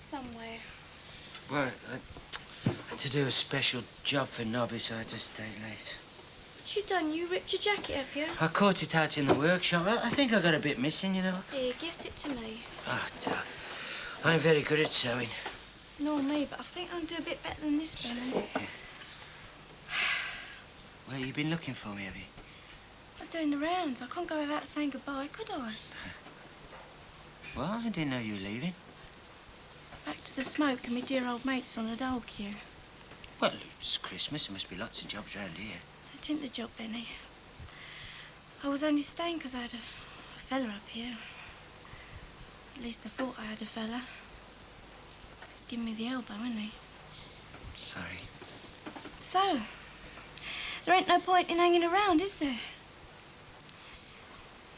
somewhere. Well, I had to do a special job for Nobby, so I had to stay late. What you done? You ripped your jacket, have you? I caught it out in the workshop. I think I got a bit missing, you know. Here, gives it to me. Oh, I'm very good at sewing. Nor me, but I think I'll do a bit better than this, Benny. Yeah. Well, you've been looking for me, have you? I'm doing the rounds. I can't go without saying goodbye, could I? Well, I didn't know you were leaving. Back to the smoke and my dear old mates on a dole queue. Well, it's Christmas. There must be lots of jobs around here. It isn't the job, Benny. I was only staying because I had a fella up here. At least I thought I had a fella. He's giving me the elbow, isn't he? Sorry. So, there ain't no point in hanging around, is there?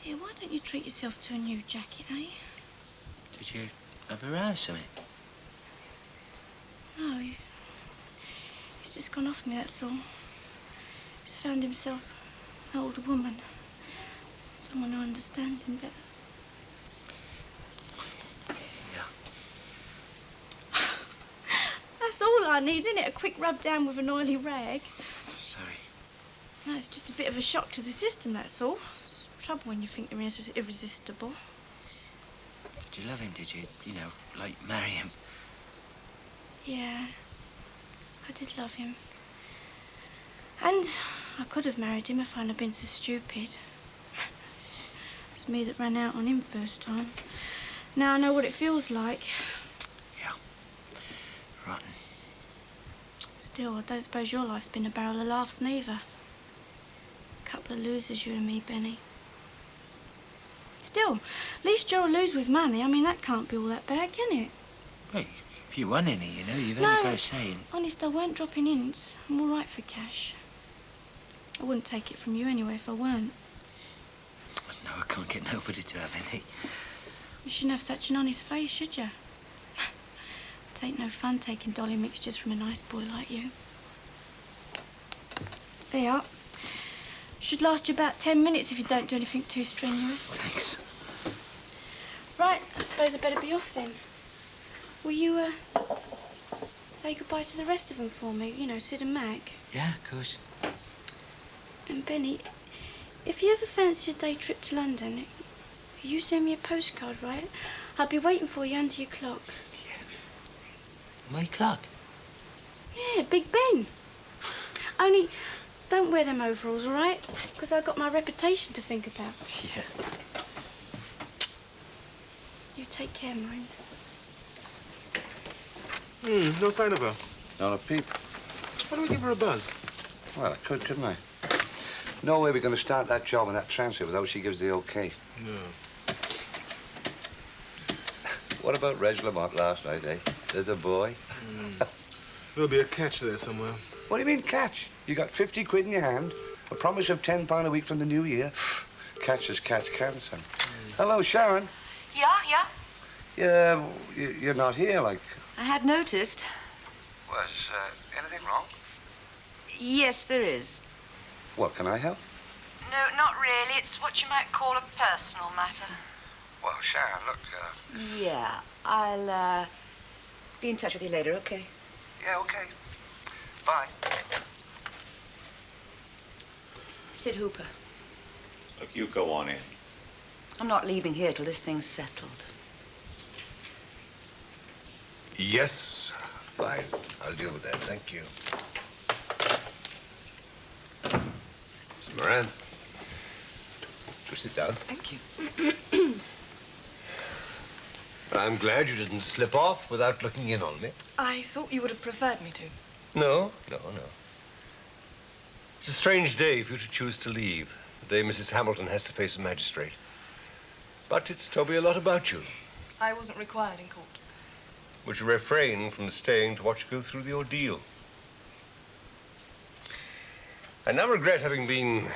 Here, why don't you treat yourself to a new jacket, eh? Did you have a row or something? No, he's just gone off me, that's all. He's found himself an older woman. Someone who understands him better. Yeah. That's all I need, isn't it? A quick rub down with an oily rag. Sorry. No, it's just a bit of a shock to the system, that's all. It's trouble when you think they're irresistible. Did you love him, did you? You know, like marry him? Yeah, I did love him. And I could have married him if I hadn't been so stupid. It's me that ran out on him first time. Now I know what it feels like. Yeah. Rotten. Still, I don't suppose your life's been a barrel of laughs neither. A couple of losers, you and me, Benny. Still, at least you'll lose with money. I mean, that can't be all that bad, can it? Well, if you won any, you know, you've only got a saying. Honest, I weren't dropping hints. I'm all right for cash. I wouldn't take it from you anyway if I weren't. No, I can't get nobody to have any. You shouldn't have such an honest face, should you? It ain't no fun taking dolly mixtures from a nice boy like you. There you are. Should last you about 10 minutes if you don't do anything too strenuous. Thanks. Right, I suppose I'd better be off then. Will you, say goodbye to the rest of them for me? You know, Sid and Mac. Yeah, of course. And Benny, if you ever fancy a day trip to London, you send me a postcard, right? I'll be waiting for you under your clock. Yeah. My clock? Yeah, Big Ben. Only, don't wear them overalls, all right? Because I've got my reputation to think about. Yeah. You take care, mind. No sign of her. Not a peep. Why don't we give her a buzz? Well, I could, couldn't I? No way we're going to start that job and that transfer without she gives the okay. No. What about Reg Lamont last night, eh? There's a boy. There'll be a catch there somewhere. What do you mean, catch? You got 50 quid in your hand, a promise of £10 a week from the new year. Catch as catch can, son. Hello, Sharon. Yeah? Yeah, you're not here, like... I had noticed. Was anything wrong? Yes, there is. Well, can I help? No, not really. It's what you might call a personal matter. Well, Sharon, look, Yeah, I'll, be in touch with you later, okay? Yeah, okay. Bye. Sid Hooper. Look, you go on in. I'm not leaving here till this thing's settled. Yes. Fine. I'll deal with that. Thank you. Mr. Moran. Do sit down. Thank you. I'm glad you didn't slip off without looking in on me. I thought you would have preferred me to. No. It's a strange day for you to choose to leave. The day Mrs. Hamilton has to face a magistrate. But it's told me a lot about you. I wasn't required in court. Would you refrain from staying to watch you go through the ordeal? I now regret having been...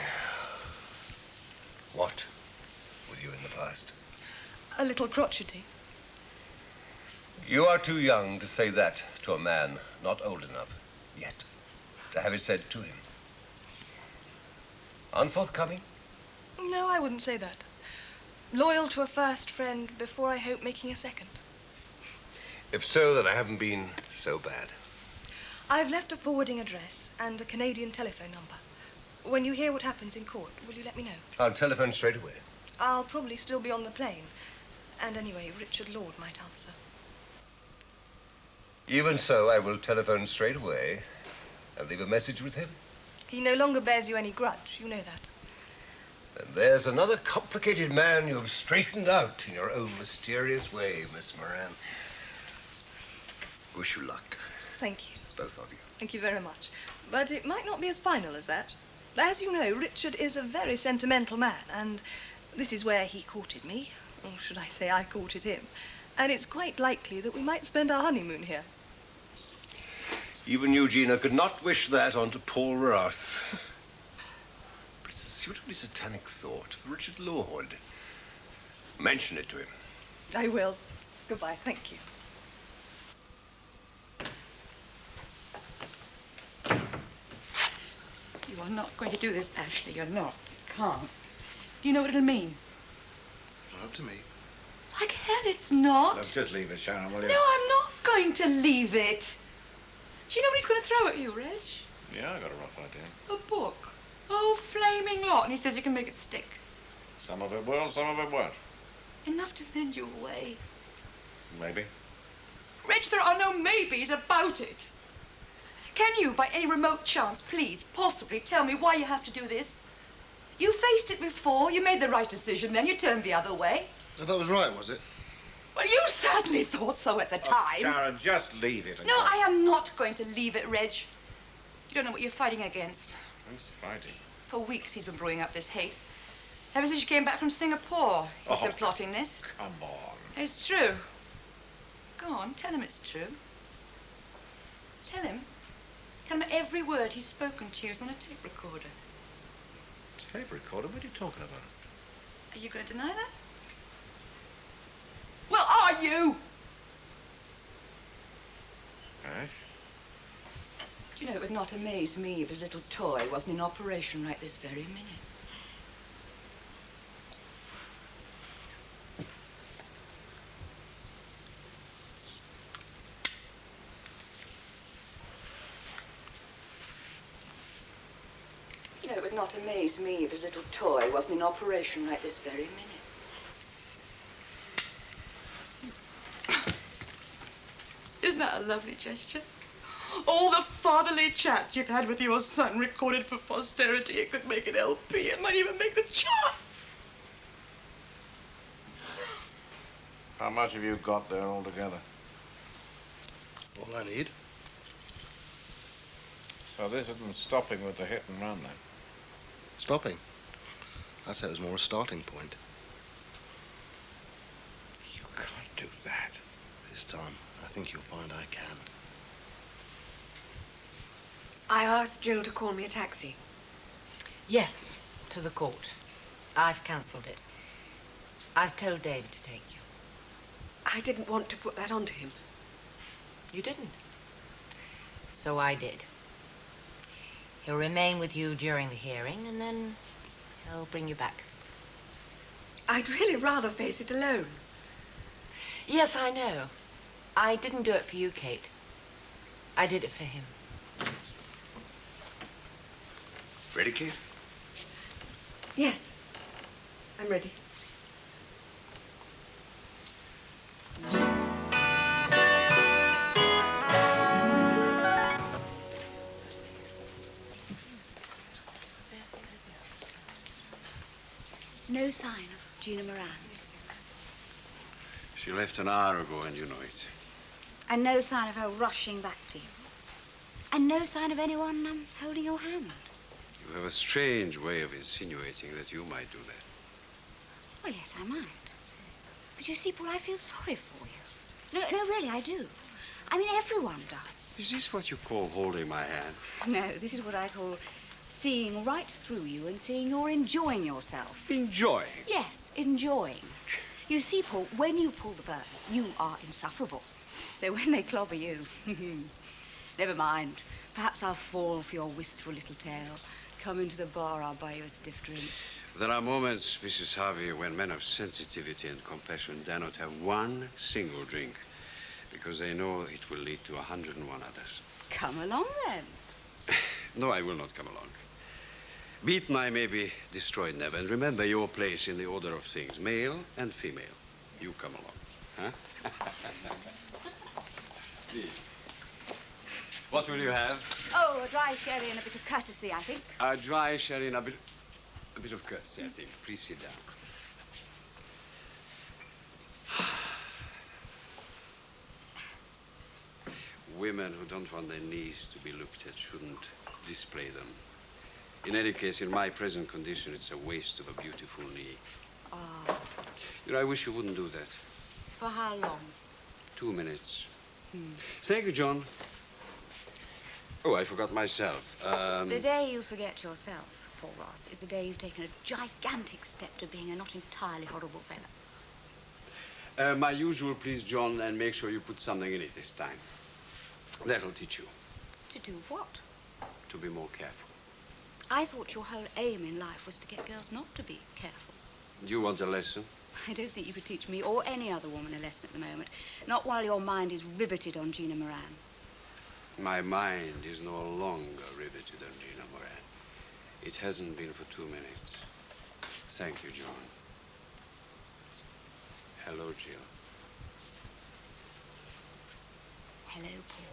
what with you in the past? A little crotchety. You are too young to say that to a man not old enough yet to have it said to him. Unforthcoming? No, I wouldn't say that. Loyal to a first friend before I hope making a second. If so, then I haven't been so bad. I've left a forwarding address and a Canadian telephone number. When you hear what happens in court, will you let me know? I'll telephone straight away. I'll probably still be on the plane. And anyway, Richard Lloyd might answer. Even so, I will telephone straight away and leave a message with him. He no longer bears you any grudge, you know that. And there's another complicated man you have straightened out in your own mysterious way, Miss Moran. Wish you luck, Thank you. both of you. Thank you very much. But it might not be as final as that. As you know, Richard is a very sentimental man, and this is where he courted me. Or should I say I courted him. And it's quite likely that we might spend our honeymoon here. Even Eugenia could not wish that onto Paul Ross. But it's a suitably satanic thought for Richard Lloyd. Mention it to him. I will. Goodbye. Thank you. You are not going to do this, Ashley. You're not. You can't. Do you know what it'll mean? Not up to me. Like hell it's not. Look, just leave it, Sharon, will you? No, I'm not going to leave it. Do you know what he's going to throw at you, Reg? Yeah, I got a rough idea. A book. Oh, flaming lot. And he says you can make it stick. Some of it will, some of it won't. Enough to send you away. Maybe. Reg, there are no maybes about it. Can you, by any remote chance, please, possibly tell me why you have to do this? You faced it before. You made the right decision. Then you turned the other way. No, that was right, was it? Well, you certainly thought so at the time. Sharon, just leave it. No, I am not going to leave it, Reg. You don't know what you're fighting against. Who's fighting? For weeks he's been brewing up this hate. Ever since you came back from Singapore, he's been plotting this. Come on. It's true. Go on, tell him it's true. Tell him. Tell him every word he's spoken to you is on a tape recorder. Tape recorder? What are you talking about? Are you going to deny that? Well, are you? Ash? You know, it would not amaze me if his little toy wasn't in operation right this very minute. You know, it would not amaze me if his little toy wasn't in operation right this very minute. Isn't that a lovely gesture? All the fatherly chats you've had with your son recorded for posterity. It could make an LP. It might even make the charts. How much have you got there altogether? All I need. So this isn't stopping with the hit and run, then? Stopping. I'd say it was more a starting point. You can't do that. This time, I think you'll find I can. I asked Jill to call me a taxi. Yes, to the court. I've cancelled it. I've told David to take you. I didn't want to put that onto him. You didn't. So I did. He'll remain with you during the hearing, and then he'll bring you back. I'd really rather face it alone. Yes, I know. I didn't do it for you, Kate. I did it for him. Ready, Kate? Yes, I'm ready. No sign of Gina Moran. She left an hour ago, and you know it. And no sign of her rushing back to you. And no sign of anyone holding your hand. You have a strange way of insinuating that you might do that. Well, yes, I might. But you see, Paul, I feel sorry for you. No, really, I do. I mean, everyone does. Is this what you call holding my hand? No, this is what I call seeing right through you and seeing you're enjoying yourself. Enjoying? Yes, enjoying. You see, Paul, when you pull the birds, you are insufferable. So when they clobber you, never mind. Perhaps I'll fall for your wistful little tale. Come into the bar, I'll buy you a stiff drink. There are moments, Mrs. Harvey, when men of sensitivity and compassion dare not have one single drink Because they know it will lead to 101 others. Come along, then. No, I will not come along. Beaten I may be, destroyed never. And remember your place in the order of things, male and female. You come along, huh? What will you have? Oh, a dry sherry and a bit of courtesy, I think. A dry sherry and a bit of courtesy, I think. Please sit down. Women who don't want their knees to be looked at shouldn't display them. In any case, in my present condition, it's a waste of a beautiful knee. Oh. You know, I wish you wouldn't do that. For how long? 2 minutes. Thank you, John. Oh, I forgot myself. The day you forget yourself, Paul Ross, is the day you've taken a gigantic step to being a not entirely horrible fellow. My usual, please, John, and make sure you put something in it this time. That'll teach you. To do what? To be more careful. I thought your whole aim in life was to get girls not to be careful. Do you want a lesson? I don't think you could teach me or any other woman a lesson at the moment. Not while your mind is riveted on Gina Moran. My mind is no longer riveted on Gina Moran. It hasn't been for 2 minutes. Thank you, John. Hello, Jill. Hello, Paul.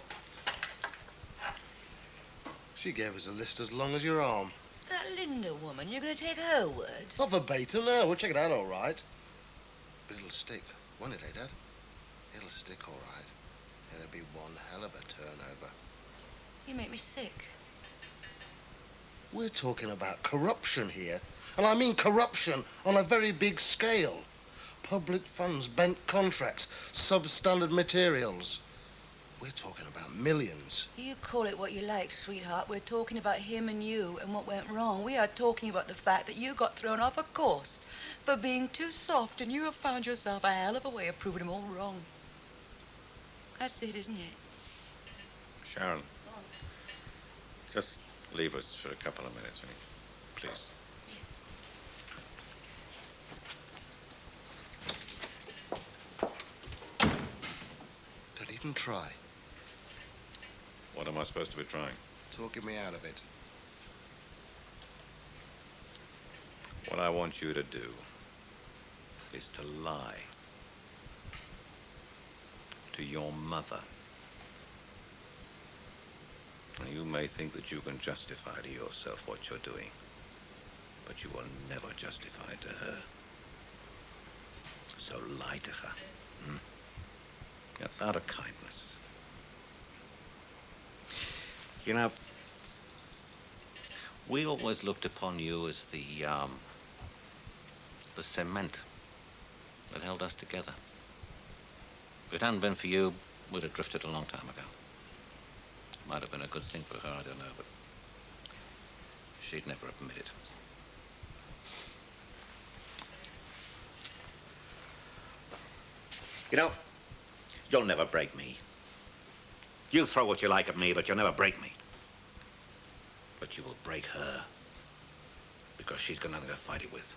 She gave us a list as long as your arm. That Linda woman, you're going to take her word? Not verbatim, no. We'll check it out all right. But it'll stick, won't it, eh, Dad? It'll stick all right. It'll be one hell of a turnover. You make me sick. We're talking about corruption here. And I mean corruption on a very big scale. Public funds, bent contracts, substandard materials. We're talking about millions. You call it what you like, sweetheart. We're talking about him and you and what went wrong. We are talking about the fact that you got thrown off a course for being too soft, and you have found yourself a hell of a way of proving them all wrong. That's it, isn't it? Sharon, just leave us for a couple of minutes, please. Don't even try. What am I supposed to be trying? Talking me out of it. What I want you to do is to lie to your mother. Now, you may think that you can justify to yourself what you're doing, but you will never justify it to her. So lie to her. Out of kindness. You know, we always looked upon you as the cement that held us together. If it hadn't been for you, we'd have drifted a long time ago. Might have been a good thing for her, I don't know, but she'd never admit it. You know, you'll never break me. You throw what you like at me, but you'll never break me. But you will break her, because she's got nothing to fight it with.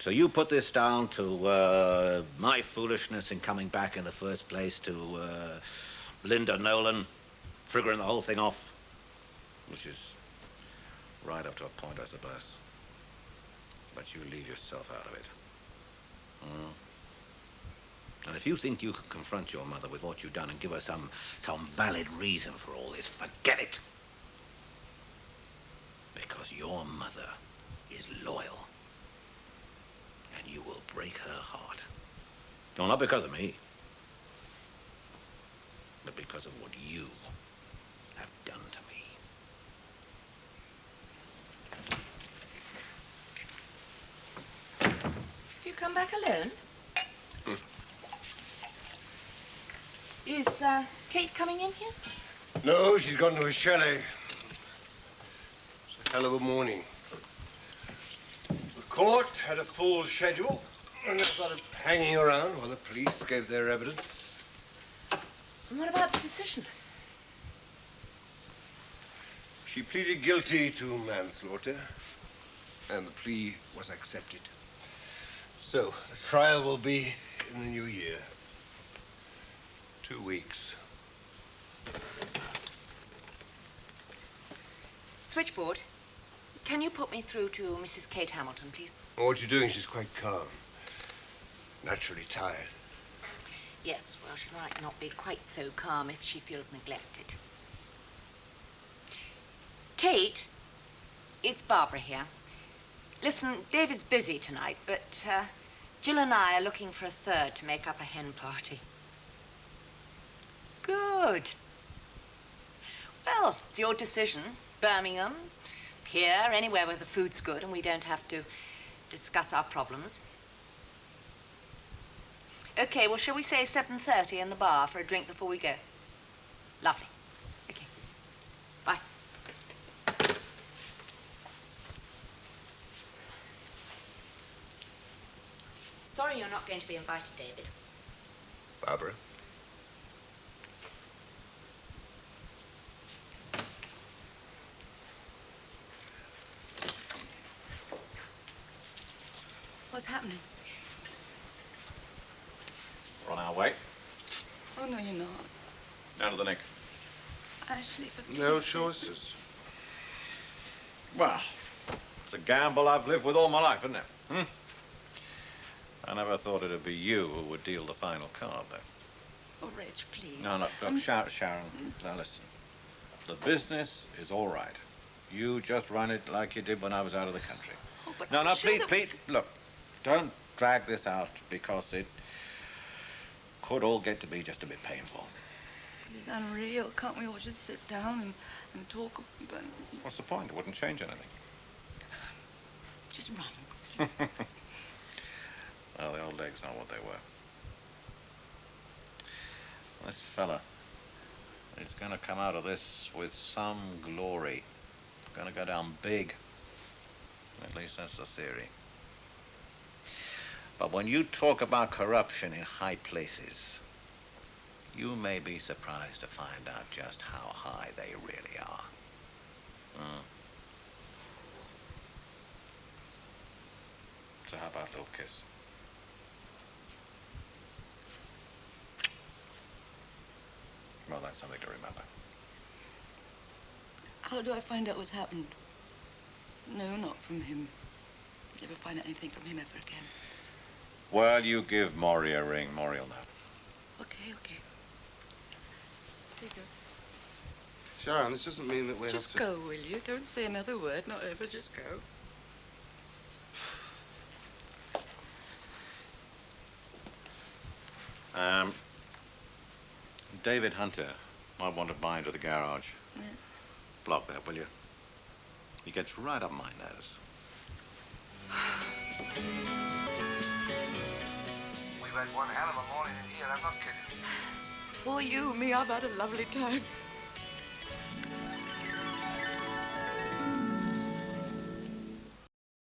So you put this down to my foolishness in coming back in the first place, to Linda Nolan triggering the whole thing off, which is right up to a point, I suppose. But you leave yourself out of it. And if you think you can confront your mother with what you've done and give her some valid reason for all this, forget it. Because your mother is loyal. And you will break her heart. No, not because of me, but because of what you have done to me. Have you come back alone? Is Kate coming in here? No, she's gone to a chalet. It's a hell of a morning. The court had a full schedule, and they started hanging around while the police gave their evidence. And what about the decision? She pleaded guilty to manslaughter, and the plea was accepted. So, the trial will be in the new year. 2 weeks. Switchboard. Can you put me through to Mrs. Kate Hamilton, please? Well, what you're doing, she's quite calm. Naturally tired. Yes, well, she might not be quite so calm if she feels neglected. Kate, it's Barbara here. Listen, David's busy tonight, but Jill and I are looking for a third to make up a hen party. Good. Well, it's your decision. Birmingham, here, anywhere where the food's good and we don't have to discuss our problems. Okay, well, shall we say 7:30 in the bar for a drink before we go? Lovely. Okay. Bye. Sorry you're not going to be invited, David. Barbara? What's happening? We're on our way. Oh, no, you're not. Down to the neck. Ashley, for No choices. Well, it's a gamble I've lived with all my life, isn't it? I never thought it'd be you who would deal the final card, though. Oh, Reg, please. No, look, Sharon, now listen. The business is all right. You just run it like you did when I was out of the country. Oh, but No, I'm sure please, that- please, look, don't drag this out because it could all get to be just a bit painful. This is unreal. Can't we all just sit down and talk about... What's the point? It wouldn't change anything. Just run. Well, the old legs aren't what they were. This fella, he's going to come out of this with some glory. Going to go down big. At least that's the theory. But when you talk about corruption in high places, you may be surprised to find out just how high they really are. So how about a little kiss? Well, that's something to remember. How do I find out what's happened? No, not from him. Never find out anything from him ever again. Well, you give Maury a ring. Maury'll know. Okay. There you go. Sharon, this doesn't mean that we Just have to... go, will you? Don't say another word, not ever. Just go. David Hunter might want to buy into the garage. Yeah. Block that, will you? He gets right up my nose. We've had one hell of a morning in here, I'm not kidding. For you, me, I've had a lovely time.